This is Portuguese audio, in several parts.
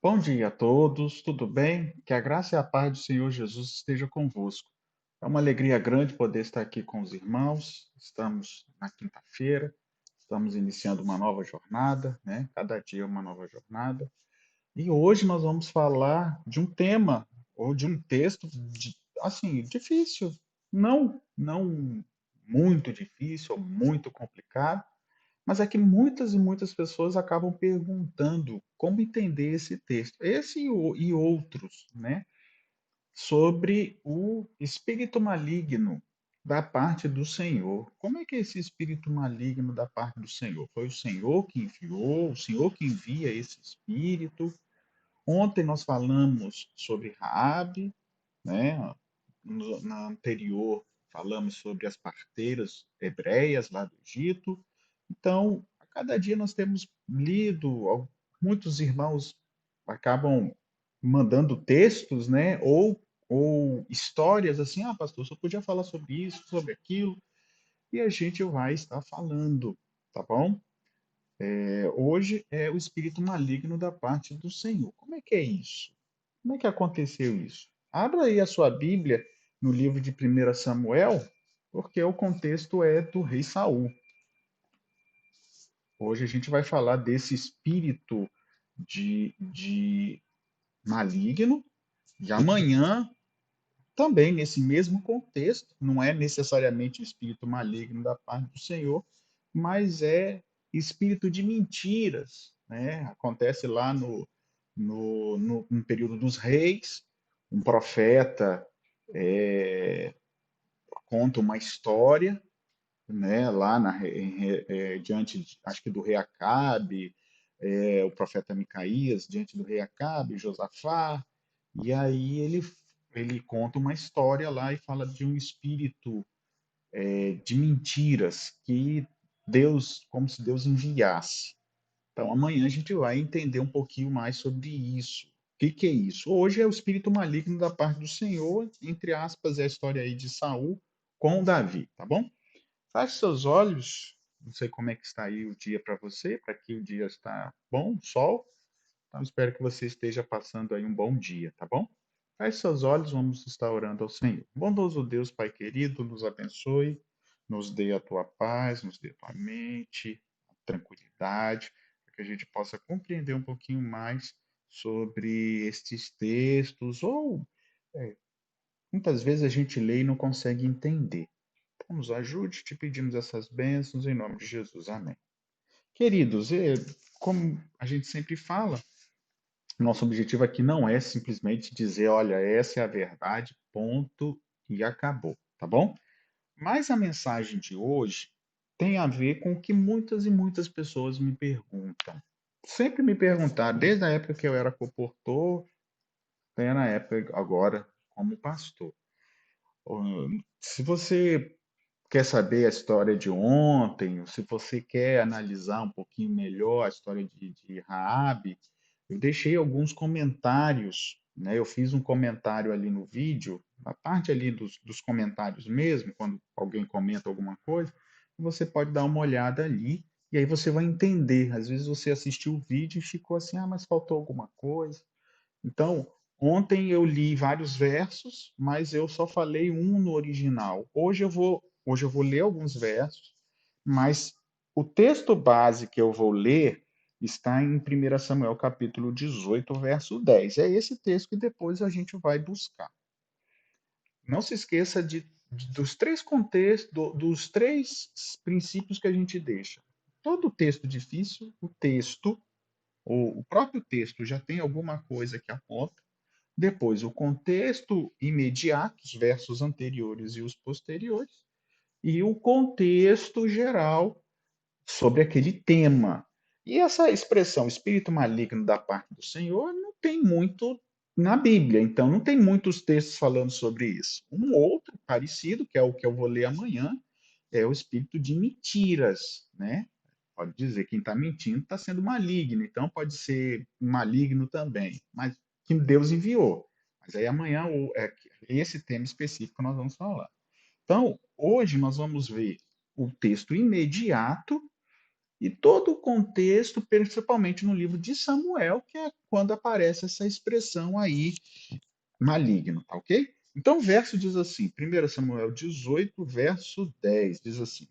Bom dia a todos, tudo bem? Que a graça e a paz do Senhor Jesus esteja convosco. É uma alegria grande poder estar aqui com os irmãos. Estamos na quinta-feira, estamos iniciando uma nova jornada, né? Cada dia é uma nova jornada. E hoje nós vamos falar de um tema ou de um texto assim, difícil, não muito difícil ou muito complicado, mas é que muitas e muitas pessoas acabam perguntando como entender esse texto, esse e outros, né, sobre o espírito maligno da parte do Senhor. Como é que é esse espírito maligno da parte do Senhor? Foi o Senhor que enviou, o Senhor que envia esse espírito. Ontem nós falamos sobre Raabe, né? Na anterior falamos sobre as parteiras hebreias lá do Egito. Então, a cada dia nós temos lido, muitos irmãos acabam mandando textos, né? Ou histórias assim, ah, pastor, só podia falar sobre isso, sobre aquilo, e a gente vai estar falando, tá bom? Hoje é o espírito maligno da parte do Senhor. Como é que é isso? Como é que aconteceu isso? Abra aí a sua Bíblia no livro de 1 Samuel, porque o contexto é do rei Saul. Hoje a gente vai falar desse espírito de maligno, e amanhã também nesse mesmo contexto, não é necessariamente o espírito maligno da parte do Senhor, mas é espírito de mentiras, né? Acontece lá no período dos reis, um profeta é, conta uma história, né? Lá diante, acho que do rei Acabe, o profeta Micaías diante do rei Acabe, Josafá, e aí ele conta uma história lá e fala de um espírito de mentiras que Deus, como se Deus enviasse. Então, amanhã a gente vai entender um pouquinho mais sobre isso. O que é isso? Hoje é o espírito maligno da parte do Senhor, entre aspas, é a história aí de Saul com Davi, tá bom? Feche seus olhos. Não sei como é que está aí o dia para você, para que o dia está bom, sol. Então, espero que você esteja passando aí um bom dia, tá bom? Feche seus olhos, vamos estar orando ao Senhor. Bondoso Deus, Pai querido, nos abençoe, nos dê a tua paz, nos dê a tua mente, a tranquilidade, para que a gente possa compreender um pouquinho mais sobre estes textos, ou é, muitas vezes a gente lê e não consegue entender. Então, nos ajude, te pedimos essas bênçãos em nome de Jesus. Amém. Queridos, como a gente sempre fala, nosso objetivo aqui não é simplesmente dizer, olha, essa é a verdade, ponto e acabou, tá bom? Mas a mensagem de hoje tem a ver com o que muitas e muitas pessoas me perguntam. Sempre me perguntaram, desde a época que eu era comportor, até na época agora como pastor. Se você quer saber a história de ontem, ou se você quer analisar um pouquinho melhor a história de Raabe, eu deixei alguns comentários, né? Eu fiz um comentário ali no vídeo, na parte ali dos comentários mesmo, quando alguém comenta alguma coisa, você pode dar uma olhada ali e aí você vai entender. Às vezes você assistiu o vídeo e ficou assim, ah, mas faltou alguma coisa. Então, ontem eu li vários versos, mas eu só falei um no original. Hoje eu vou ler alguns versos, mas o texto base que eu vou ler está em 1 Samuel capítulo 18, verso 10. É esse texto que depois a gente vai buscar. Não se esqueça dos três contextos, dos três princípios que a gente deixa. Todo texto difícil, o próprio texto já tem alguma coisa que aponta. Depois, o contexto imediato, os versos anteriores e os posteriores, e o contexto geral sobre aquele tema. E essa expressão espírito maligno da parte do Senhor não tem muito na Bíblia, então não tem muitos textos falando sobre isso. Um outro parecido, que é o que eu vou ler amanhã, é o espírito de mentiras, né? Pode dizer quem está mentindo está sendo maligno, então pode ser maligno também, mas que Deus enviou. Mas aí amanhã esse tema específico nós vamos falar. Então, hoje nós vamos ver o texto imediato e todo o contexto, principalmente no livro de Samuel, que é quando aparece essa expressão aí, maligno, tá ok? Então o verso diz assim, 1 Samuel 18, verso 10, diz assim: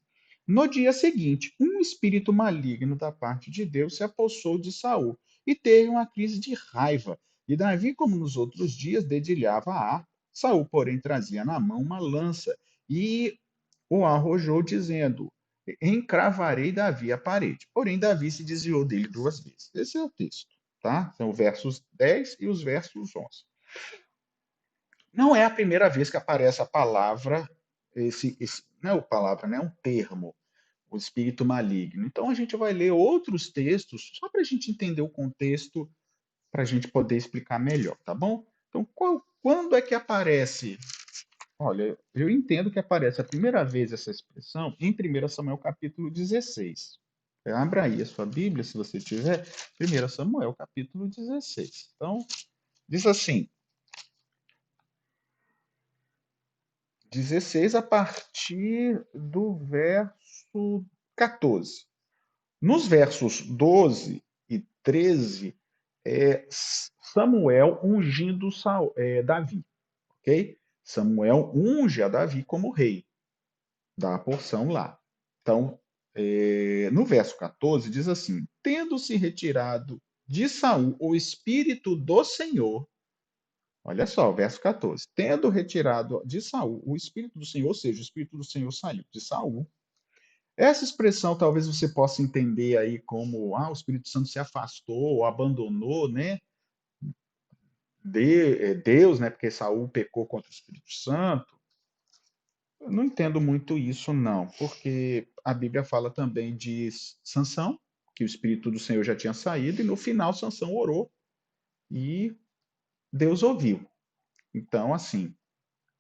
No dia seguinte, um espírito maligno da parte de Deus se apossou de Saul e teve uma crise de raiva. E Davi, como nos outros dias, dedilhava a harpa. Saul, porém, trazia na mão uma lança e o arrojou, dizendo: Encravarei Davi à parede. Porém, Davi se desviou dele 2 vezes. Esse é o texto, tá? São os versos 10 e os versos 11. Não é a primeira vez que aparece a palavra, não é uma palavra, né? É um termo, o espírito maligno. Então a gente vai ler outros textos, só para a gente entender o contexto, para a gente poder explicar melhor, tá bom? Então, quando é que aparece? Olha, eu entendo que aparece a primeira vez essa expressão em 1 Samuel capítulo 16. Abra aí a sua Bíblia, se você tiver, 1 Samuel capítulo 16. Então, diz assim, 16 a partir do verso 14. Nos versos 12 e 13, Samuel ungindo Davi, ok? Samuel unge a Davi como rei, dá a porção lá. Então, no verso 14 diz assim: Tendo se retirado de Saul o espírito do Senhor. Olha só, verso 14. Tendo retirado de Saul o Espírito do Senhor, ou seja, o Espírito do Senhor saiu de Saul. Essa expressão talvez você possa entender aí como o Espírito Santo se afastou, abandonou, né? Deus, né? Porque Saul pecou contra o Espírito Santo. Eu não entendo muito isso, não, porque a Bíblia fala também de Sansão, que o Espírito do Senhor já tinha saído, e no final Sansão orou e Deus ouviu. Então, assim,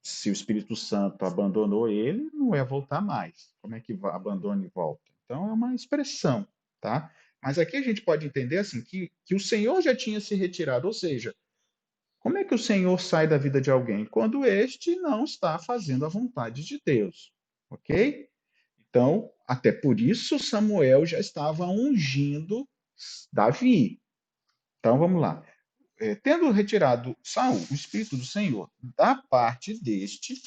se o Espírito Santo abandonou ele, não é voltar mais. Como é que abandona e volta? Então é uma expressão, tá? Mas aqui a gente pode entender assim que o Senhor já tinha se retirado, ou seja, como é que o Senhor sai da vida de alguém? Quando este não está fazendo a vontade de Deus, ok? Então, até por isso Samuel já estava ungindo Davi. Então vamos lá. Tendo retirado Saul, o Espírito do Senhor, da parte deste,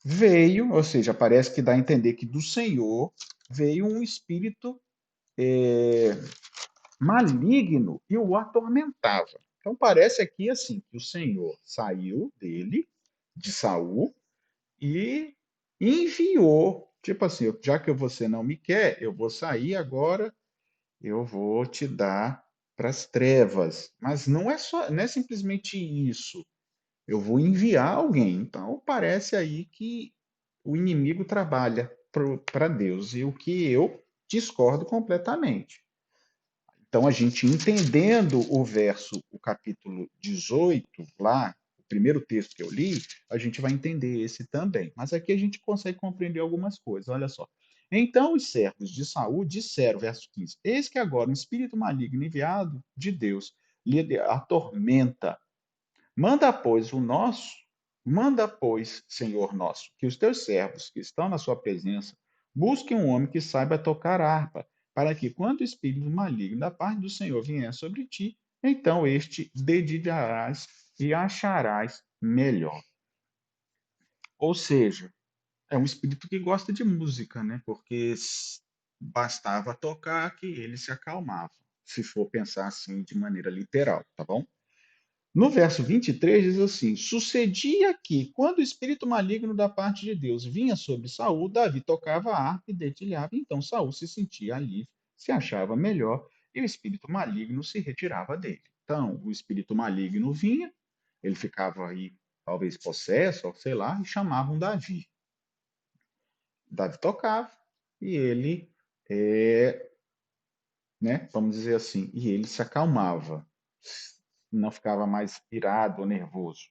veio, ou seja, parece que dá a entender que do Senhor veio um espírito maligno e o atormentava. Então parece aqui assim que o Senhor saiu dele, de Saul, e enviou, tipo assim, já que você não me quer, eu vou sair agora, eu vou te dar para as trevas. Mas não é simplesmente isso. Eu vou enviar alguém. Então parece aí que o inimigo trabalha para Deus, e o que eu discordo completamente. Então, a gente entendendo o capítulo 18, lá, o primeiro texto que eu li, a gente vai entender esse também. Mas aqui a gente consegue compreender algumas coisas, olha só. Então os servos de Saul disseram, verso 15: Eis que agora um espírito maligno enviado de Deus lhe atormenta. Manda, pois, manda, pois, Senhor nosso, que os teus servos que estão na sua presença busquem um homem que saiba tocar harpa, para que, quando o espírito maligno da parte do Senhor vier sobre ti, então este dedicarás e acharás melhor. Ou seja, é um espírito que gosta de música, né? Porque bastava tocar que ele se acalmava, se for pensar assim de maneira literal, tá bom? No verso 23 diz assim: Sucedia que, quando o espírito maligno da parte de Deus vinha sobre Saul, Davi tocava a harpa e dedilhava, então Saul se sentia livre, se achava melhor, e o espírito maligno se retirava dele. Então, o espírito maligno vinha, ele ficava aí, talvez possesso, ou sei lá, e chamavam Davi. Davi tocava e ele, né, vamos dizer assim, e ele se acalmava, não ficava mais irado ou nervoso.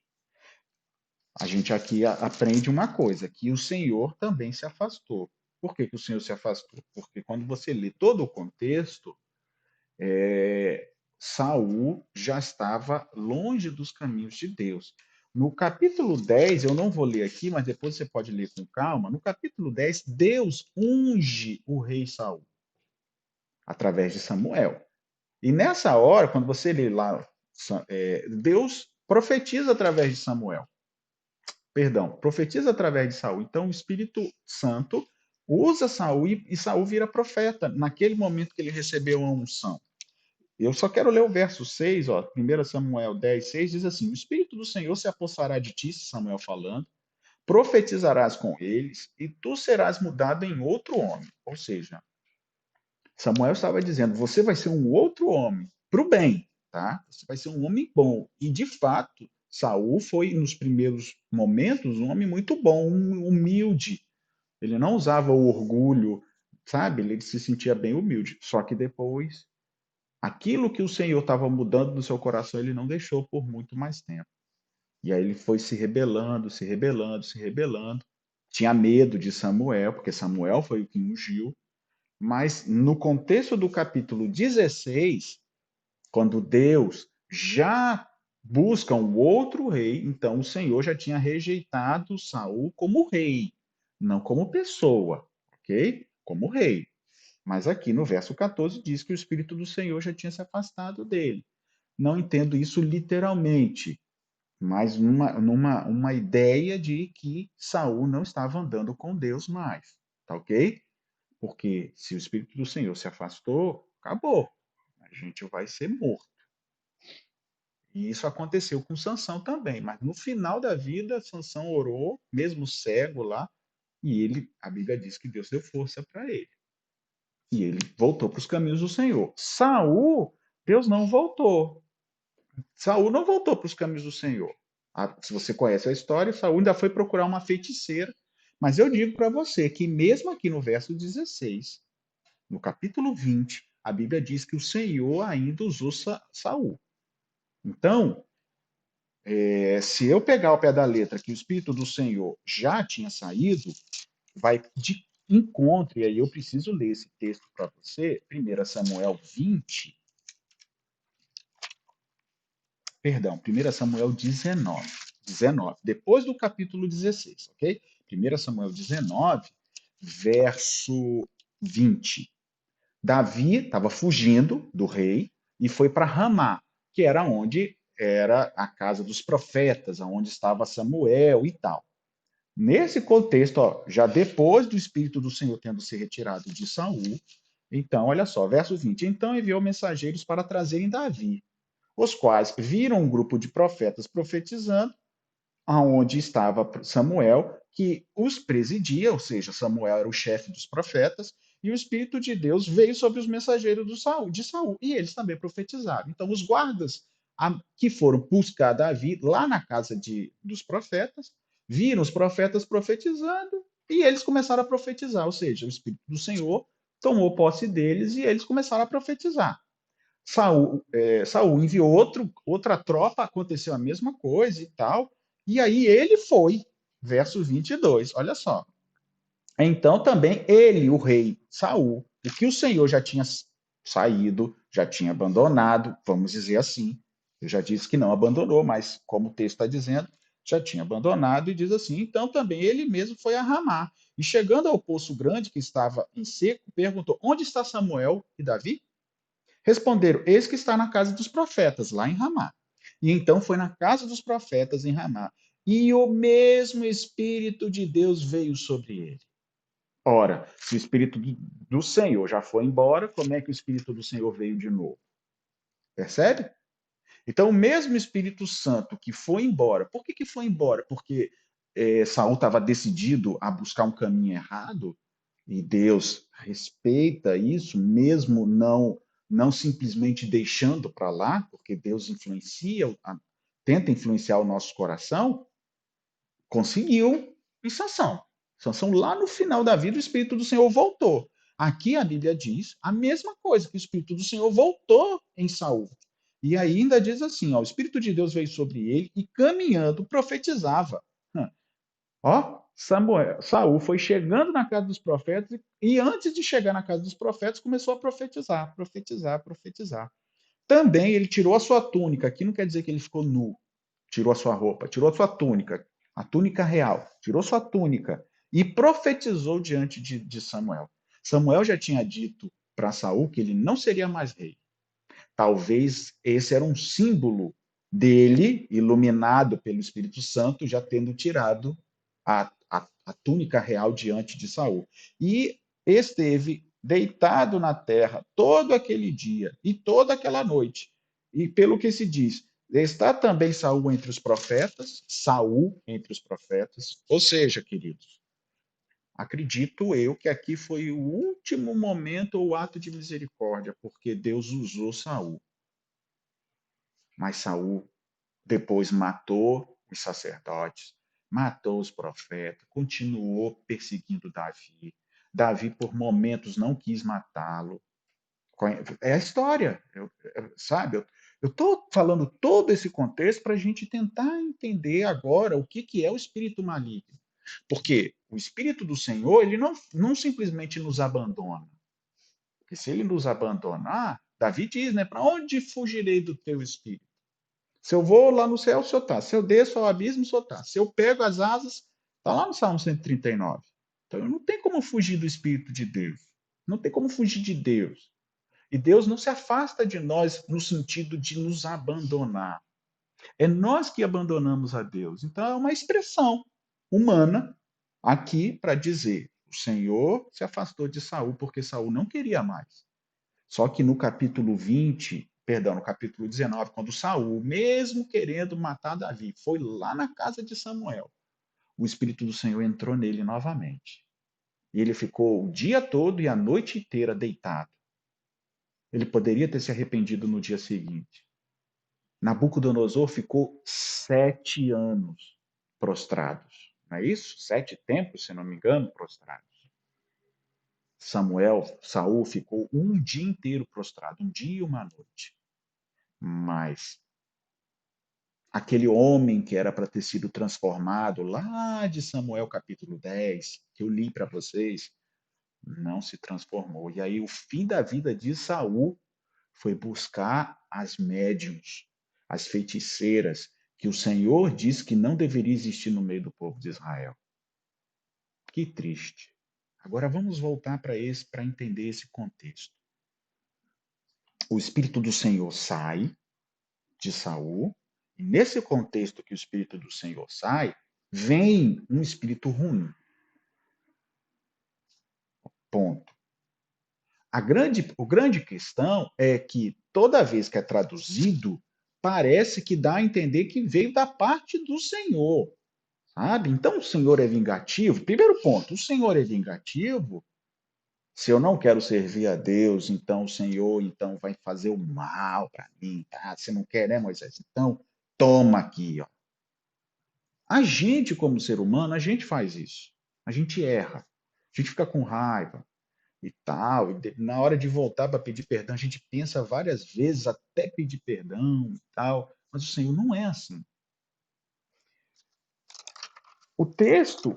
A gente aqui aprende uma coisa, que o Senhor também se afastou. Por que, que o Senhor se afastou? Porque quando você lê todo o contexto, Saul já estava longe dos caminhos de Deus. No capítulo 10, eu não vou ler aqui, mas depois você pode ler com calma. No capítulo 10, Deus unge o rei Saul. através de Samuel. E nessa hora, quando você lê lá, Deus profetiza através de Samuel. Perdão, profetiza através de Saul. Então o Espírito Santo usa Saul e Saul vira profeta naquele momento que ele recebeu a unção. Eu só quero ler o verso 6, ó, 1 Samuel 10, 6, diz assim: O Espírito do Senhor se apossará de ti, Samuel falando, profetizarás com eles, e tu serás mudado em outro homem. Ou seja, Samuel estava dizendo: você vai ser um outro homem, para o bem, tá? Você vai ser um homem bom. E de fato, Saul foi, nos primeiros momentos, um homem muito bom, humilde. Ele não usava o orgulho, sabe? Ele se sentia bem humilde. Só que depois, aquilo que o Senhor estava mudando no seu coração, ele não deixou por muito mais tempo. E aí ele foi se rebelando, se rebelando, se rebelando. Tinha medo de Samuel, porque Samuel foi o que ungiu. Mas no contexto do capítulo 16, quando Deus já busca um outro rei, então o Senhor já tinha rejeitado Saul como rei, não como pessoa, ok? Como rei. Mas aqui no verso 14 diz que o Espírito do Senhor já tinha se afastado dele. Não entendo isso literalmente, mas uma ideia de que Saul não estava andando com Deus mais, tá ok? Porque se o Espírito do Senhor se afastou, acabou. A gente vai ser morto. E isso aconteceu com Sansão também. Mas no final da vida, Sansão orou, mesmo cego lá, e ele, a Bíblia diz que Deus deu força para ele. E ele voltou para os caminhos do Senhor. Saul, Deus não voltou. Saul não voltou para os caminhos do Senhor. Se você conhece a história, Saul ainda foi procurar uma feiticeira. Mas eu digo para você que mesmo aqui no verso 16, no capítulo 20, a Bíblia diz que o Senhor ainda usou Saul. Então, se eu pegar ao pé da letra que o Espírito do Senhor já tinha saído, vai de encontro, e aí eu preciso ler esse texto para você, 1 Samuel 20, perdão, 1 Samuel 19, depois do capítulo 16, ok? 1 Samuel 19, verso 20. Davi estava fugindo do rei e foi para Ramá, que era onde era a casa dos profetas, onde estava Samuel e tal. Nesse contexto, ó, já depois do Espírito do Senhor tendo se retirado de Saul, então, olha só, verso 20. Então enviou mensageiros para trazerem Davi, os quais viram um grupo de profetas profetizando, aonde estava Samuel, que os presidia, ou seja, Samuel era o chefe dos profetas, e o Espírito de Deus veio sobre os mensageiros de Saul, e eles também profetizaram. Então, os guardas que foram buscar Davi lá na casa dos profetas, viram os profetas profetizando, e eles começaram a profetizar, ou seja, o Espírito do Senhor tomou posse deles e eles começaram a profetizar. Saul enviou outra tropa, aconteceu a mesma coisa e tal. E aí ele foi, verso 22, olha só. Então também ele, o rei Saul, o que o Senhor já tinha saído, já tinha abandonado, vamos dizer assim. Eu já disse que não abandonou, mas como o texto está dizendo, já tinha abandonado e diz assim: então também ele mesmo foi a Ramá. E chegando ao poço grande que estava em seco, perguntou: onde está Samuel e Davi? Responderam: eis que está na casa dos profetas, lá em Ramá. E então foi na casa dos profetas em Ramá. E o mesmo Espírito de Deus veio sobre ele. Ora, se o Espírito do Senhor já foi embora, como é que o Espírito do Senhor veio de novo? Percebe? Então, o mesmo Espírito Santo que foi embora, por que foi embora? Porque Saul estava decidido a buscar um caminho errado, e Deus respeita isso, mesmo não simplesmente deixando para lá, porque Deus tenta influenciar o nosso coração, conseguiu em Sansão. Sansão, lá no final da vida, o Espírito do Senhor voltou. Aqui a Bíblia diz a mesma coisa, que o Espírito do Senhor voltou em Saul. E ainda diz assim, ó, o Espírito de Deus veio sobre ele e caminhando profetizava. Ó, Saul foi chegando na casa dos profetas e antes de chegar na casa dos profetas começou a profetizar, profetizar, profetizar. Também ele tirou a sua túnica, aqui não quer dizer que ele ficou nu, tirou a sua roupa, tirou a sua túnica, a túnica real, tirou sua túnica e profetizou diante de Samuel. Samuel já tinha dito para Saul que ele não seria mais rei. Talvez esse era um símbolo dele, iluminado pelo Espírito Santo, já tendo tirado a túnica real diante de Saul. E esteve deitado na terra todo aquele dia e toda aquela noite. E pelo que se diz, está também Saul entre os profetas, Saul entre os profetas, ou seja, queridos, acredito eu que aqui foi o último momento ou ato de misericórdia, porque Deus usou Saul. Mas Saul depois matou os sacerdotes, matou os profetas, continuou perseguindo Davi. Davi, por momentos, não quis matá-lo. É a história, sabe? Eu estou falando todo esse contexto para a gente tentar entender agora o que é o espírito maligno. Porque o espírito do Senhor, ele não simplesmente nos abandona. Porque se ele nos abandonar, Davi diz, né? Para onde fugirei do teu espírito? Se eu vou lá no céu, o senhor está. Se eu desço ao abismo, o senhor está. Se eu pego as asas, está lá no Salmo 139. Então, não tem como fugir do Espírito de Deus. Não tem como fugir de Deus. E Deus não se afasta de nós no sentido de nos abandonar. É nós que abandonamos a Deus. Então, é uma expressão humana aqui para dizer: o Senhor se afastou de Saul porque Saul não queria mais. Só que no capítulo 20, perdão, no capítulo 19, quando Saul, mesmo querendo matar Davi, foi lá na casa de Samuel, o Espírito do Senhor entrou nele novamente. E ele ficou o dia todo e a noite inteira deitado. Ele poderia ter se arrependido no dia seguinte. Nabucodonosor ficou 7 anos prostrados. Não é isso? 7 tempos, se não me engano, prostrados. Saul ficou um dia inteiro prostrado, um dia e uma noite. Mas aquele homem que era para ter sido transformado lá de Samuel capítulo 10, que eu li para vocês, não se transformou. E aí o fim da vida de Saul foi buscar as médiuns, as feiticeiras, que o Senhor disse que não deveria existir no meio do povo de Israel. Que triste. Agora vamos voltar para entender esse contexto. O Espírito do Senhor sai de Saul, e nesse contexto que o Espírito do Senhor sai, vem um espírito ruim. Ponto. O grande questão é que toda vez que é traduzido, parece que dá a entender que veio da parte do Senhor, sabe? Então o Senhor é vingativo. Primeiro ponto, o Senhor é vingativo. Se eu não quero servir a Deus, então o Senhor então vai fazer o mal para mim, tá? Você não quer, né, Moisés? Então toma aqui, ó. A gente, como ser humano, a gente faz isso. A gente erra. A gente fica com raiva e tal. E na hora de voltar para pedir perdão, a gente pensa várias vezes até pedir perdão e tal. Mas o Senhor não é assim. O texto,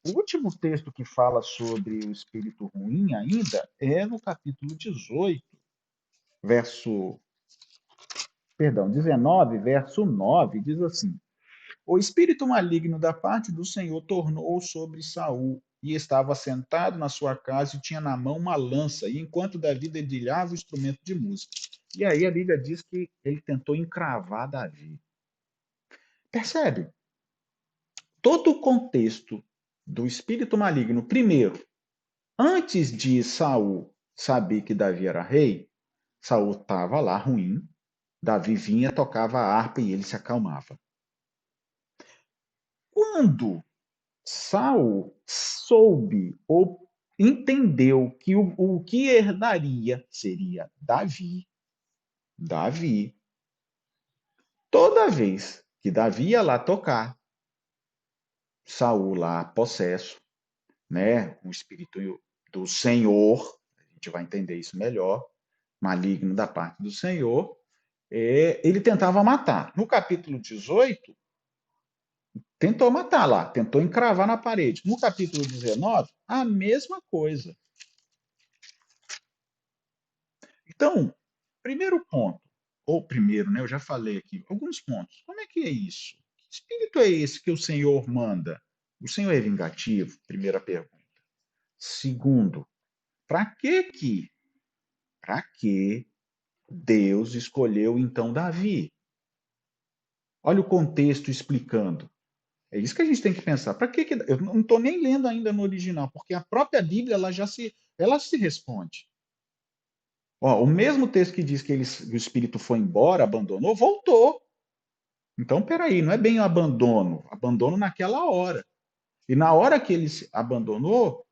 o último texto que fala sobre o espírito ruim ainda é no capítulo 18, verso, perdão, 19, verso 9, diz assim: O espírito maligno da parte do Senhor tornou sobre Saul, e estava sentado na sua casa e tinha na mão uma lança, e enquanto Davi dedilhava o instrumento de música. E aí a Bíblia diz que ele tentou encravar Davi. Percebe? Todo o contexto do espírito maligno, primeiro, antes de Saul saber que Davi era rei, Saul estava lá ruim, Davi vinha, tocava a harpa e ele se acalmava. Quando Saul soube ou entendeu que o que herdaria seria Davi, toda vez que Davi ia lá tocar, Saul lá possesso, né, o espírito do Senhor, a gente vai entender isso melhor, maligno da parte do Senhor, ele tentava matar. No capítulo 18, tentou matar lá, tentou encravar na parede. No capítulo 19, a mesma coisa. Então, primeiro ponto, ou primeiro, né, eu já falei aqui, alguns pontos. Como é que é isso? Que espírito é esse que o Senhor manda? O Senhor é vingativo? Primeira pergunta. Segundo, para que Para que Deus escolheu então Davi? Olha o contexto explicando. É isso que a gente tem que pensar. Para que eu não estou nem lendo ainda no original, porque a própria Bíblia ela se responde. Ó, o mesmo texto que diz que o espírito foi embora, abandonou, voltou. Então, peraí, não é bem o abandono, abandono naquela hora. E na hora que ele se abandonou,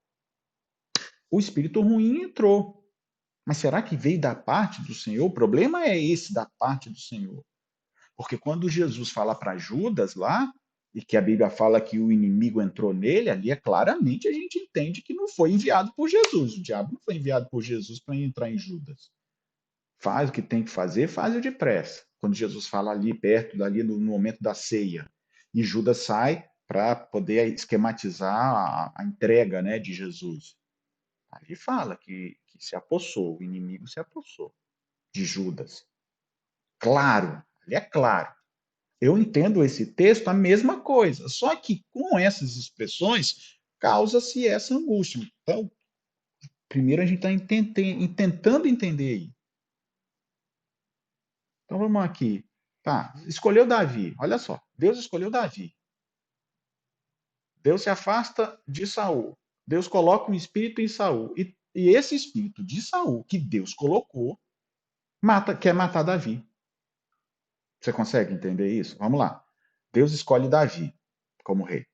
o espírito ruim entrou. Mas será que veio da parte do Senhor? O problema é esse, da parte do Senhor. Porque quando Jesus fala para Judas lá, e que a Bíblia fala que o inimigo entrou nele, ali é claramente a gente entende que não foi enviado por Jesus. O diabo não foi enviado por Jesus para entrar em Judas. Faz o que tem que fazer, faz o depressa. Quando Jesus fala ali perto, dali no momento da ceia, e Judas sai para poder esquematizar a entrega, né, de Jesus. Ali fala que se apossou, o inimigo se apossou de Judas. Claro, ali é claro. Eu entendo esse texto a mesma coisa, só que com essas expressões causa-se essa angústia. Então, primeiro a gente está tentando entender aí. Então vamos aqui. Tá, escolheu Davi. Olha só, Deus escolheu Davi. Deus se afasta de Saul. Deus coloca um espírito em Saul. E esse espírito de Saul que Deus colocou quer matar Davi. Você consegue entender isso? Vamos lá. Deus escolhe Davi como rei.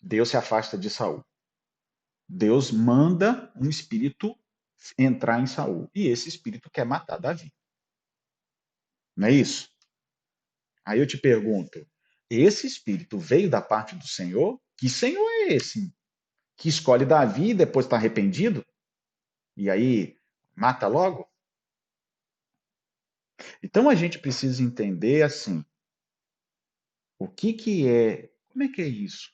Deus se afasta de Saul. Deus manda um espírito entrar em Saul. E esse espírito quer matar Davi. Não é isso? Aí eu te pergunto: esse espírito veio da parte do Senhor? Que Senhor é esse? Que escolhe Davi e depois está arrependido? E aí mata logo? Então a gente precisa entender assim: o que é. Como é que é isso?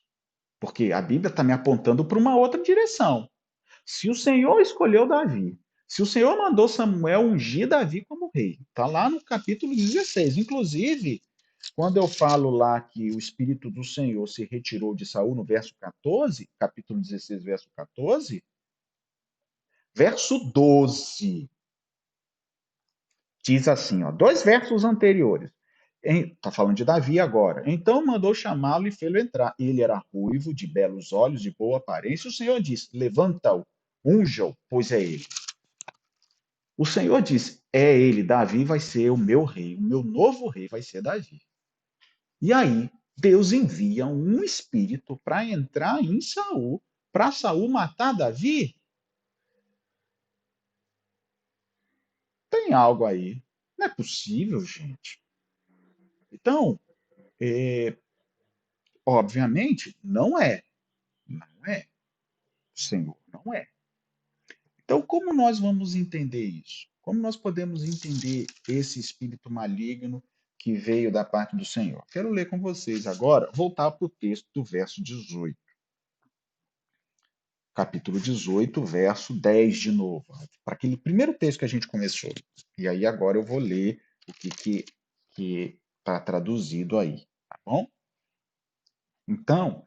Porque a Bíblia está me apontando para uma outra direção. Se o Senhor escolheu Davi, se o Senhor mandou Samuel ungir Davi como rei, está lá no capítulo 16. Inclusive, quando eu falo lá que o Espírito do Senhor se retirou de Saul no verso 14, capítulo 16, verso 14, verso 12, diz assim, ó, dois versos anteriores. Está falando de Davi agora. Então mandou chamá-lo e fê-lo entrar. Ele era ruivo, de belos olhos, de boa aparência. O Senhor disse: levanta-o, unja-o, pois é ele. O Senhor diz: é ele, Davi vai ser o meu rei, o meu novo rei vai ser Davi. E aí, Deus envia um espírito para entrar em Saul, para Saul matar Davi? Tem algo aí. Não é possível, gente. Então, é, obviamente, não é. Não é, Senhor, não é. Então, como nós vamos entender isso? Como nós podemos entender esse espírito maligno que veio da parte do Senhor? Quero ler com vocês agora, voltar para o texto do verso 18. Capítulo 18, verso 10 de novo. Para aquele primeiro texto que a gente começou. E aí agora eu vou ler o que está traduzido aí, tá bom? Então,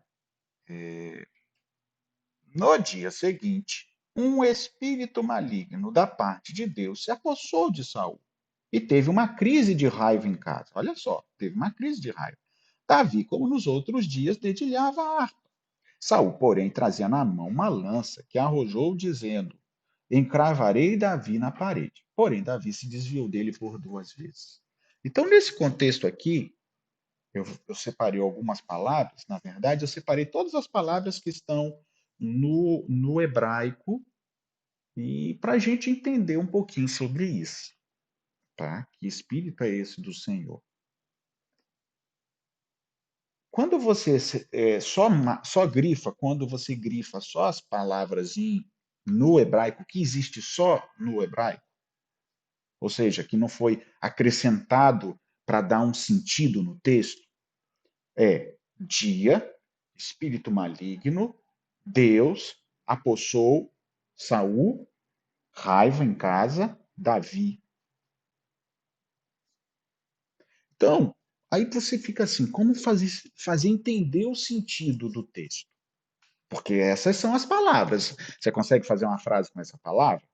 no dia seguinte, um espírito maligno da parte de Deus se apossou de Saul e teve uma crise de raiva em casa. Olha só, teve uma crise de raiva. Davi, como nos outros dias, dedilhava a harpa. Saul, porém, trazia na mão uma lança que arrojou, dizendo: encravarei Davi na parede. Porém, Davi se desviou dele por duas vezes. Então, nesse contexto aqui, eu separei algumas palavras, na verdade, eu separei todas as palavras que estão no hebraico e para a gente entender um pouquinho sobre isso, tá? Que espírito é esse do Senhor? Quando você só grifa, quando você grifa só as palavras no hebraico, que existe só no hebraico, ou seja, que não foi acrescentado para dar um sentido no texto, é dia, espírito maligno, Deus apossou Saul, raiva em casa, Davi. Então, aí você fica assim, como fazer entender o sentido do texto? Porque essas são as palavras. Você consegue fazer uma frase com essa palavra?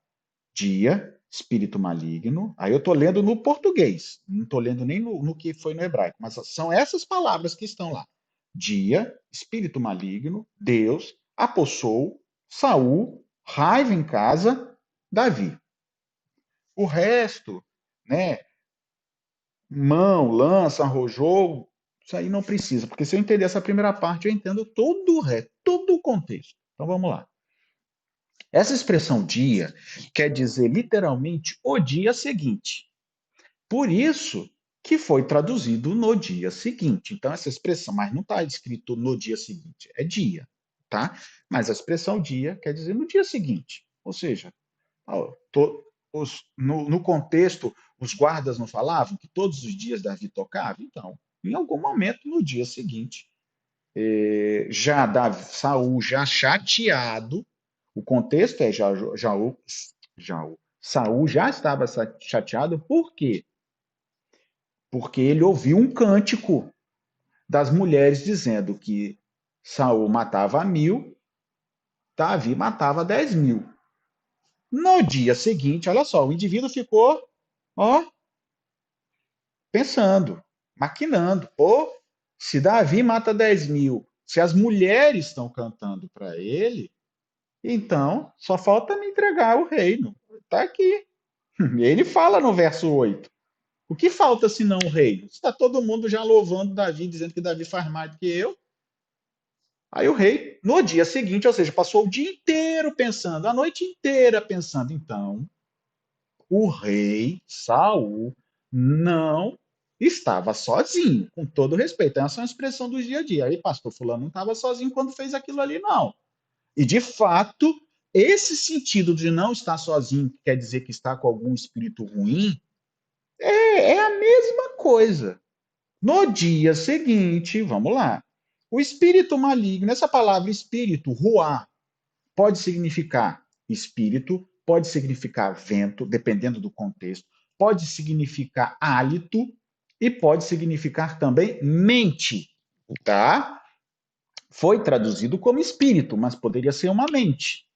dia, espírito maligno. Aí eu estou lendo no português, não estou lendo nem no que foi no hebraico, mas são essas palavras que estão lá. Dia, espírito maligno, Deus, apossou, Saul, raiva em casa, Davi. O resto, né? Mão, lança, arrojou, isso aí não precisa, porque se eu entender essa primeira parte, eu entendo todo o resto, todo o contexto. Então vamos lá. Essa expressão dia quer dizer literalmente o dia seguinte. Por isso que foi traduzido no dia seguinte. Então, essa expressão, mas não está escrito no dia seguinte, é dia, tá? Mas a expressão dia quer dizer no dia seguinte. Ou seja, no contexto, os guardas não falavam que todos os dias Davi tocava? Então, em algum momento, no dia seguinte, já Saul já chateado, o contexto é Saul já estava chateado, por quê? Porque ele ouviu um cântico das mulheres dizendo que Saul matava 1.000, Davi matava 10.000. No dia seguinte, olha só, o indivíduo ficou, ó, pensando, maquinando. Ou se Davi mata 10.000, se as mulheres estão cantando para ele, então só falta me entregar o reino. Está aqui. Ele fala no verso 8. O que falta senão o reino? Está todo mundo já louvando Davi, dizendo que Davi faz mais do que eu. Aí o rei, no dia seguinte, ou seja, passou o dia inteiro pensando, a noite inteira pensando. Então, o rei Saul não estava sozinho, com todo respeito. Essa é uma expressão do dia a dia. Aí, pastor Fulano não estava sozinho quando fez aquilo ali, não. E, de fato, esse sentido de não estar sozinho, que quer dizer que está com algum espírito ruim, é a mesma coisa. No dia seguinte, vamos lá. O espírito maligno, essa palavra espírito, ruá, pode significar espírito, pode significar vento, dependendo do contexto, pode significar hálito e pode significar também mente, tá? Foi traduzido como espírito, mas poderia ser uma mente.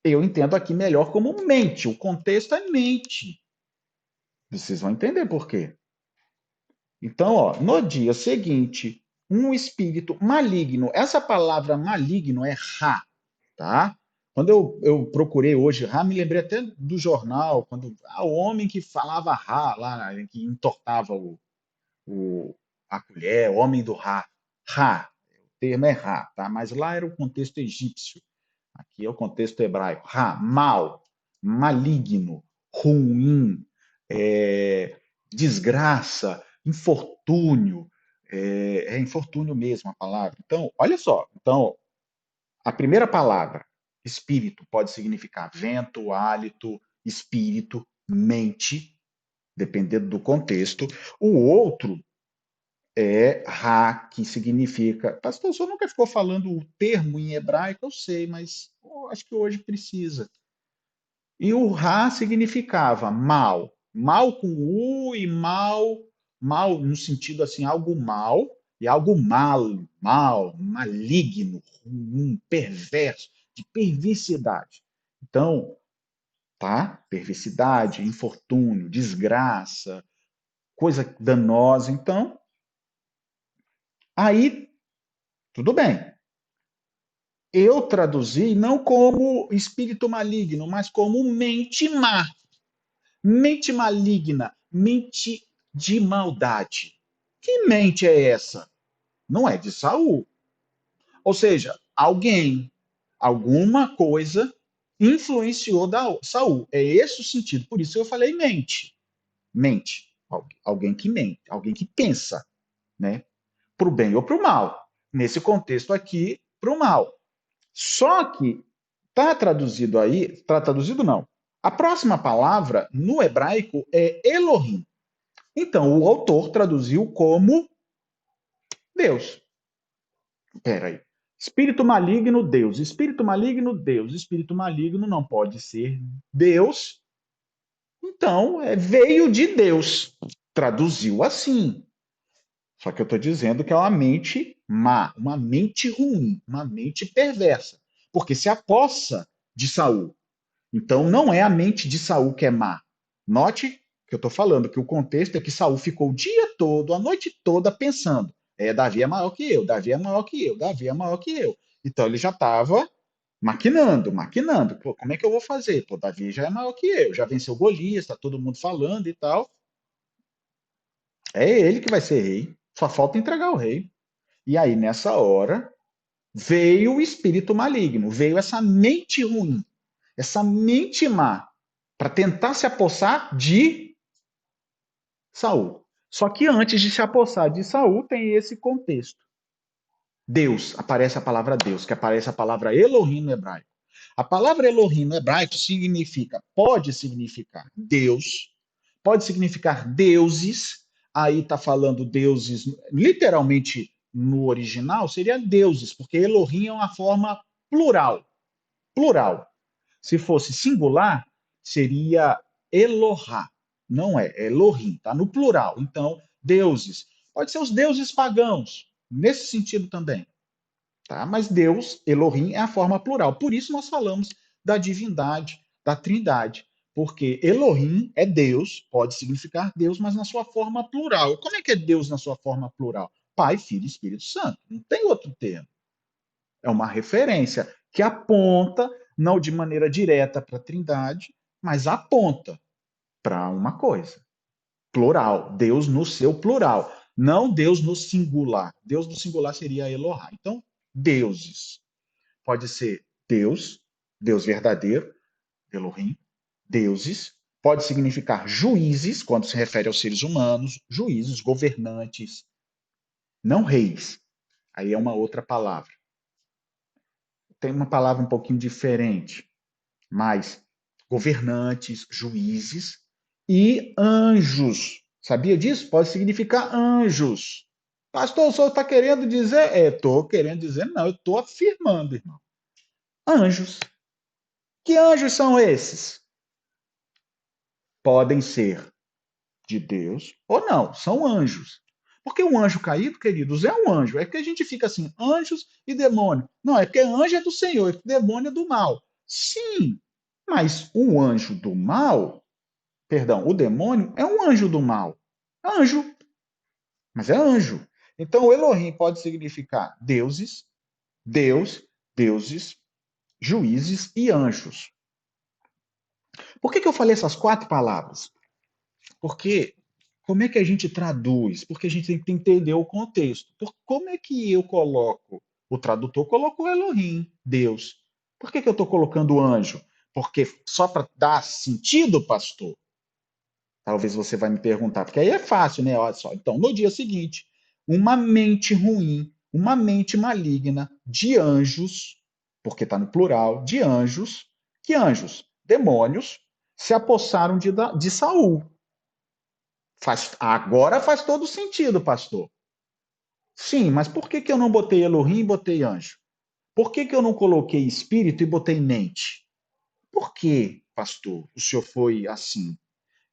Eu entendo aqui melhor como mente, o contexto é mente. Vocês vão entender por quê. Então, ó, no dia seguinte, um espírito maligno, essa palavra maligno é Ra, tá? Quando eu procurei hoje Ra, me lembrei até do jornal, quando o homem que falava Ra, lá, que entortava o, a colher, o homem do Ra. Ra, o termo é Ra, tá? Mas lá era o contexto egípcio, aqui é o contexto hebraico. Ra, mal, maligno, ruim, desgraça, infortúnio, infortúnio mesmo a palavra. Então, olha só, então, a primeira palavra, espírito, pode significar vento, hálito, espírito, mente, dependendo do contexto. O outro é Ra, que significa. Pastor, o senhor nunca ficou falando o termo em hebraico? Eu sei, mas acho que hoje precisa. E o Ra significava mal. Mal com U e mal, mal no sentido assim, algo mal e algo mal, maligno, ruim, perverso, de perversidade. Então, tá? Perversidade, infortúnio, desgraça, coisa danosa. Então, aí, tudo bem. Eu traduzi não como espírito maligno, mas como mente má. Mente maligna, mente de maldade. Que mente é essa? Não é de Saul. Ou seja, alguém, alguma coisa influenciou Saul. É esse o sentido. Por isso eu falei mente. Mente. Alguém que mente, alguém que pensa, né? Para o bem ou para o mal. Nesse contexto aqui, para o mal. Só que está traduzido aí, está traduzido não. A próxima palavra no hebraico é Elohim. Então, o autor traduziu como Deus. Espera aí. Espírito maligno, Deus. Espírito maligno, Deus. Espírito maligno não pode ser Deus. Então, veio de Deus. Traduziu assim. Só que eu estou dizendo que é uma mente má, uma mente ruim, uma mente perversa. Porque se apossa de Saul. Então, não é a mente de Saul que é má. Note que eu estou falando que o contexto é que Saul ficou o dia todo, a noite toda, pensando: Davi é maior que eu, Davi é maior que eu, Davi é maior que eu. Então, ele já estava maquinando. Pô, como é que eu vou fazer? Pô, Davi já é maior que eu, já venceu Golias, está todo mundo falando e tal. É ele que vai ser rei. Só falta entregar o rei. E aí, nessa hora, veio o espírito maligno, veio essa mente ruim, essa mente má, para tentar se apossar de Saul. Só que antes de se apossar de Saul, tem esse contexto. Deus, aparece a palavra Deus, que aparece a palavra Elohim no hebraico. A palavra Elohim no hebraico pode significar Deus, pode significar deuses, aí está falando deuses, literalmente no original seria deuses, porque Elohim é uma forma plural. Plural. Se fosse singular, seria Elohá. Não é Elohim, está no plural. Então, deuses. Pode ser os deuses pagãos, nesse sentido também. Tá? Mas Deus, Elohim, é a forma plural. Por isso nós falamos da divindade, da trindade. Porque Elohim é Deus, pode significar Deus, mas na sua forma plural. Como é que é Deus na sua forma plural? Pai, Filho e Espírito Santo. Não tem outro termo. É uma referência que aponta, não de maneira direta para a trindade, mas aponta para uma coisa. Plural. Deus no seu plural. Não Deus no singular. Deus no singular seria Elohá. Então, deuses. Pode ser Deus, Deus verdadeiro, Elohim, deuses. Pode significar juízes, quando se refere aos seres humanos, juízes, governantes, não reis. Aí é uma outra palavra. Tem uma palavra um pouquinho diferente, mas governantes, juízes e anjos. Sabia disso? Pode significar anjos. Pastor, o senhor está querendo dizer? Estou querendo dizer, não, eu estou afirmando, irmão. Anjos. Que anjos são esses? Podem ser de Deus ou não, são anjos. Porque um anjo caído, queridos, é um anjo. É que a gente fica assim, anjos e demônio. Não, é porque anjo é do Senhor, é demônio é do mal. Sim, mas o anjo do mal, perdão, o demônio é um anjo do mal. É anjo, mas é anjo. Então, o Elohim pode significar deuses, Deus, deuses, juízes e anjos. Por que eu falei essas quatro palavras? Porque como é que a gente traduz? Porque a gente tem que entender o contexto. Como é que eu coloco? O tradutor colocou Elohim, Deus. Por que eu estou colocando anjo? Porque só para dar sentido, pastor? Talvez você vai me perguntar, porque aí é fácil, né? Olha só. Então, no dia seguinte, uma mente ruim, uma mente maligna de anjos, porque está no plural, de anjos, que anjos? Demônios, se apossaram de Saul. Agora faz todo sentido, pastor. Sim, mas por que eu não botei Elohim e botei anjo? Por que eu não coloquei espírito e botei mente? Por que, pastor, o senhor foi assim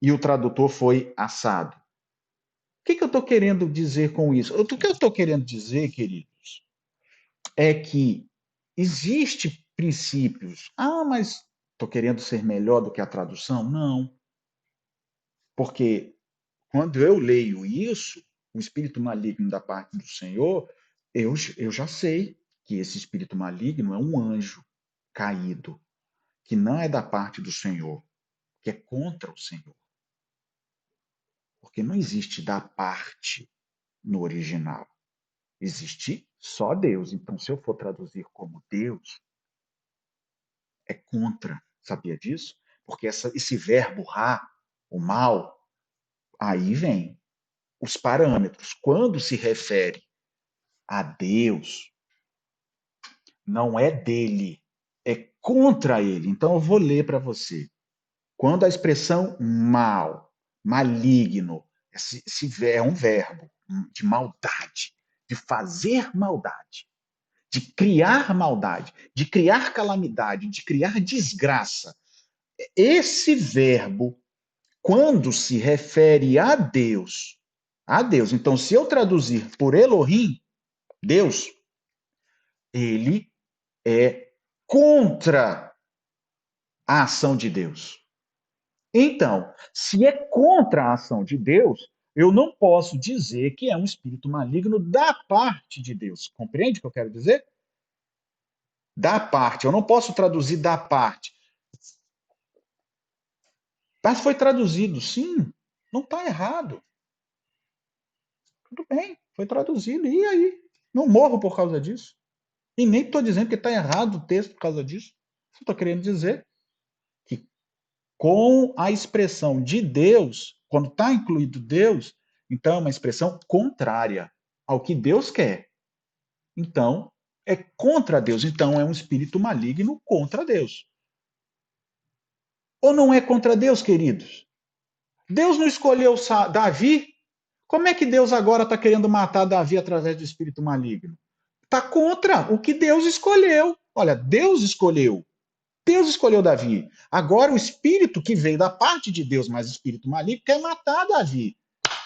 e o tradutor foi assado? O que eu estou querendo dizer com isso? O que eu estou querendo dizer, queridos, é que existe princípios. Ah, mas estou querendo ser melhor do que a tradução? Não. Porque quando eu leio isso, o espírito maligno da parte do Senhor, eu já sei que esse espírito maligno é um anjo caído, que não é da parte do Senhor, que é contra o Senhor. Porque não existe da parte no original. Existe só Deus. Então, se eu for traduzir como Deus, é contra. Sabia disso? Porque esse verbo ra, o mal, aí vem os parâmetros. Quando se refere a Deus, não é dele, é contra ele. Então eu vou ler para você. Quando a expressão mal, maligno, é um verbo de maldade, de fazer maldade, de criar calamidade, de criar desgraça. Esse verbo, quando se refere a Deus, então se eu traduzir por Elohim, Deus, ele é contra a ação de Deus. Então, se é contra a ação de Deus, eu não posso dizer que é um espírito maligno da parte de Deus. Compreende o que eu quero dizer? Da parte. Eu não posso traduzir da parte. Mas foi traduzido, sim. Não está errado. Tudo bem, foi traduzido. E aí? Não morro por causa disso. E nem estou dizendo que está errado o texto por causa disso. Só estou querendo dizer que com a expressão de Deus, quando está incluído Deus, então é uma expressão contrária ao que Deus quer. Então, é contra Deus. Então, é um espírito maligno contra Deus. Ou não é contra Deus, queridos? Deus não escolheu Davi. Como é que Deus agora está querendo matar Davi através do espírito maligno? Está contra o que Deus escolheu. Olha, Deus escolheu. Deus escolheu Davi. Agora o espírito que veio da parte de Deus, mas o espírito maligno, quer matar Davi.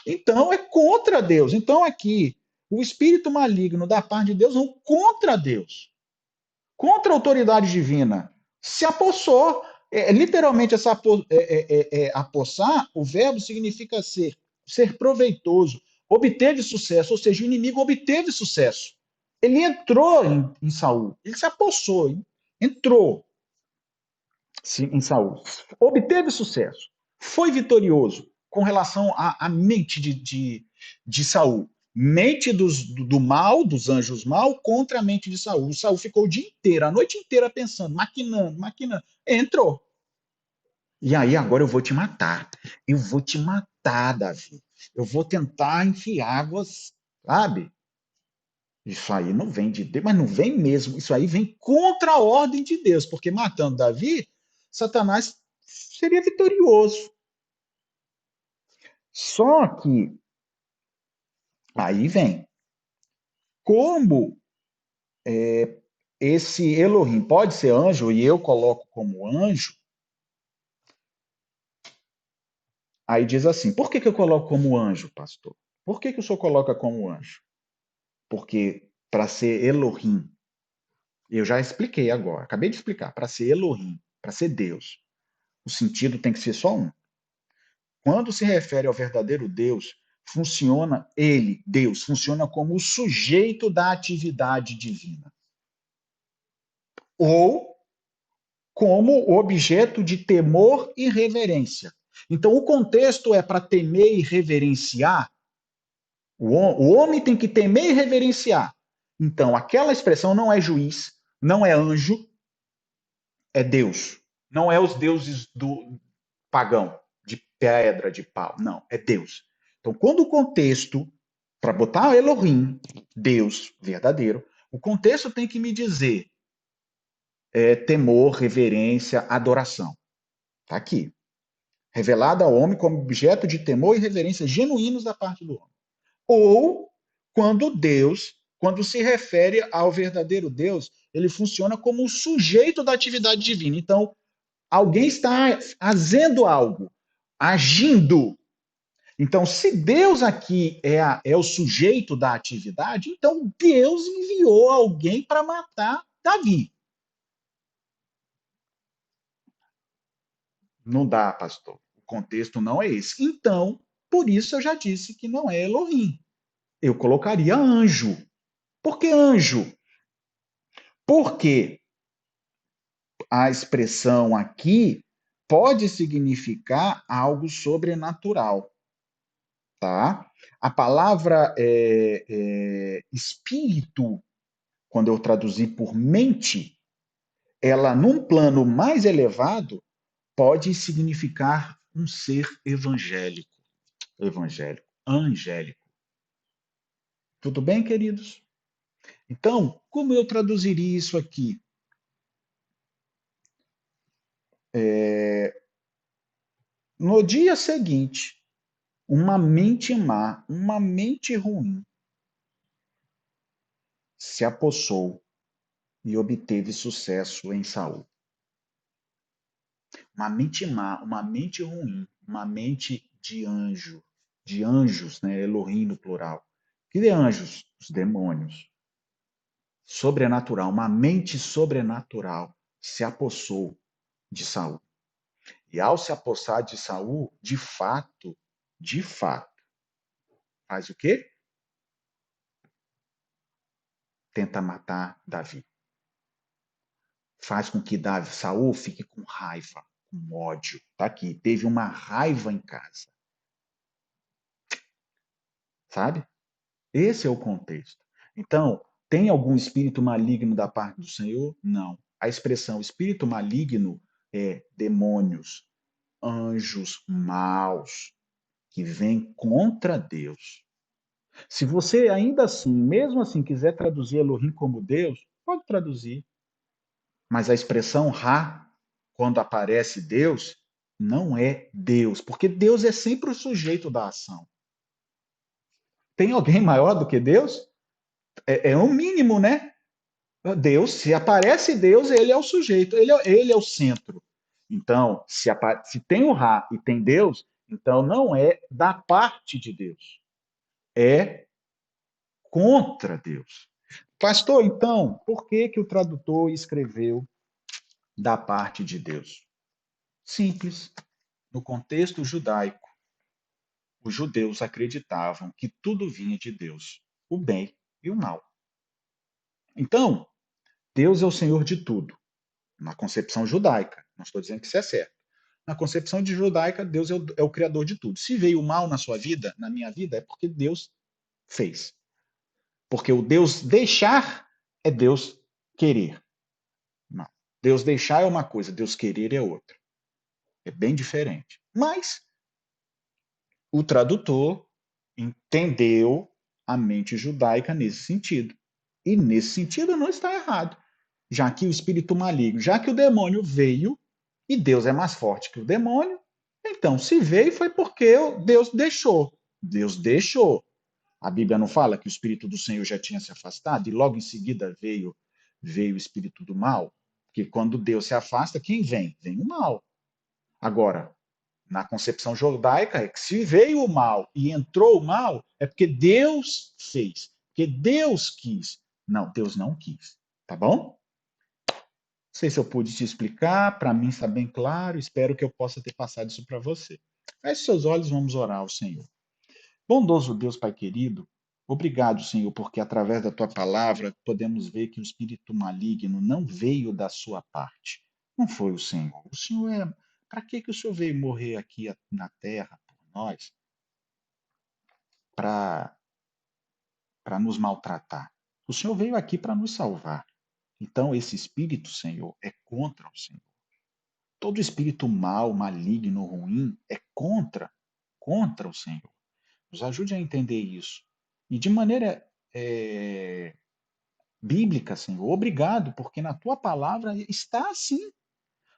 Então é contra Deus. Então aqui, o espírito maligno da parte de Deus não contra Deus, contra a autoridade divina. Se apossou. Literalmente, apossar, o verbo significa ser proveitoso, obteve sucesso, ou seja, o inimigo obteve sucesso. Ele entrou em Saul, ele se apossou, entrou em Saul, obteve sucesso, foi vitorioso com relação à mente de Saul. Mente do mal, dos anjos mal, contra a mente de Saul. Saul ficou o dia inteiro, a noite inteira pensando, maquinando. Entrou. E aí, agora eu vou te matar. Eu vou te matar, Davi. Eu vou tentar enfiar águas, sabe? Isso aí não vem de Deus, mas não vem mesmo. Isso aí vem contra a ordem de Deus, porque matando Davi, Satanás seria vitorioso. Só que aí vem como esse Elohim pode ser anjo e eu coloco como anjo. Aí diz assim: por que eu coloco como anjo, pastor? Por que o senhor coloca como anjo? Porque para ser Elohim, eu já expliquei agora, acabei de explicar, para ser Elohim, para ser Deus, o sentido tem que ser só um. Quando se refere ao verdadeiro Deus, Deus, funciona como o sujeito da atividade divina. Ou como objeto de temor e reverência. Então, o contexto é para temer e reverenciar. O homem tem que temer e reverenciar. Então, aquela expressão não é juiz, não é anjo, é Deus. Não é os deuses do pagão, de pedra, de pau. Não, é Deus. Então, quando o contexto, para botar Elohim, Deus verdadeiro, o contexto tem que me dizer temor, reverência, adoração. Está aqui. Revelada ao homem como objeto de temor e reverência genuínos da parte do homem. Ou quando se refere ao verdadeiro Deus, ele funciona como o sujeito da atividade divina. Então, alguém está fazendo algo, agindo. Então, se Deus aqui é o sujeito da atividade, então Deus enviou alguém para matar Davi. Não dá, pastor. O contexto não é esse. Então, por isso eu já disse que não é Elohim. Eu colocaria anjo. Por que anjo? Porque a expressão aqui pode significar algo sobrenatural, tá? A palavra espírito, quando eu traduzi por mente, ela num plano mais elevado pode significar um ser angélico. Tudo bem, queridos? Então, como eu traduziria isso aqui? No dia seguinte, uma mente má, uma mente ruim, se apossou e obteve sucesso em Saul. Uma mente má, uma mente ruim, uma mente de anjos, né? Elohim no plural. Que de anjos? Os demônios. Sobrenatural, uma mente sobrenatural se apossou de Saul. E ao se apossar de Saul, de fato, faz o quê? Tenta matar Davi. Faz com que Saul fique com raiva, com ódio. Tá aqui, teve uma raiva em casa. Sabe? Esse é o contexto. Então, tem algum espírito maligno da parte do Senhor? Não. A expressão espírito maligno é demônios, anjos maus que vêm contra Deus. Se você ainda assim, mesmo assim, quiser traduzir Elohim como Deus, pode traduzir. Mas a expressão Ra, quando aparece Deus, não é Deus, porque Deus é sempre o sujeito da ação. Tem alguém maior do que Deus? É um mínimo, né? Deus, se aparece Deus, ele é o sujeito, ele é o centro. Então, se tem o Ra e tem Deus, então não é da parte de Deus, é contra Deus. Pastor, então, por que que o tradutor escreveu da parte de Deus? Simples. No contexto judaico, os judeus acreditavam que tudo vinha de Deus, o bem e o mal. Então, Deus é o Senhor de tudo, na concepção judaica. Não estou dizendo que isso é certo. Na concepção de judaica, Deus é o criador de tudo. Se veio o mal na sua vida, na minha vida, é porque Deus fez. Porque o Deus deixar é Deus querer. Não. Deus deixar é uma coisa, Deus querer é outra. É bem diferente. Mas o tradutor entendeu a mente judaica nesse sentido. E nesse sentido não está errado. Já que o espírito maligno, já que o demônio veio e Deus é mais forte que o demônio, então se veio foi porque Deus deixou. Deus deixou. A Bíblia não fala que o espírito do Senhor já tinha se afastado e logo em seguida veio o espírito do mal? Porque quando Deus se afasta, quem vem? Vem o mal. Agora, na concepção judaica, é que se veio o mal e entrou o mal, é porque Deus fez, porque Deus quis. Não, Deus não quis. Tá bom? Não sei se eu pude te explicar, para mim está bem claro, espero que eu possa ter passado isso para você. Feche seus olhos, vamos orar ao Senhor. Bondoso Deus, Pai querido, obrigado, Senhor, porque através da tua palavra podemos ver que o espírito maligno não veio da sua parte. Não foi o Senhor. O Senhor é. Para que o Senhor veio morrer aqui na terra por nós? Para nos maltratar. O Senhor veio aqui para nos salvar. Então, esse espírito, Senhor, é contra o Senhor. Todo espírito mal, maligno, ruim é contra o Senhor. Nos ajude a entender isso. E de maneira bíblica, Senhor, obrigado, porque na tua palavra está assim.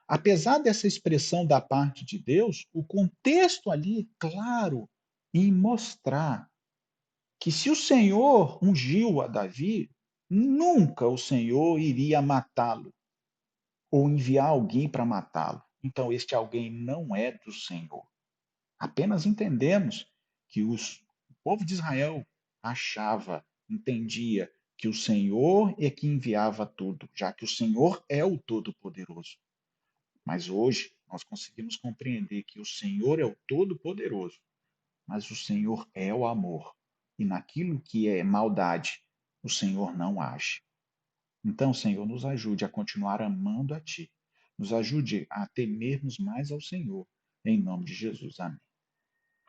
Apesar dessa expressão da parte de Deus, o contexto ali é claro em mostrar que se o Senhor ungiu a Davi, nunca o Senhor iria matá-lo ou enviar alguém para matá-lo. Então, este alguém não é do Senhor. Apenas entendemos que o povo de Israel achava, entendia que o Senhor é que enviava tudo, já que o Senhor é o Todo-Poderoso. Mas hoje nós conseguimos compreender que o Senhor é o Todo-Poderoso, mas o Senhor é o amor. E naquilo que é maldade, o Senhor não age. Então, Senhor, nos ajude a continuar amando a Ti. Nos ajude a temermos mais ao Senhor. Em nome de Jesus. Amém.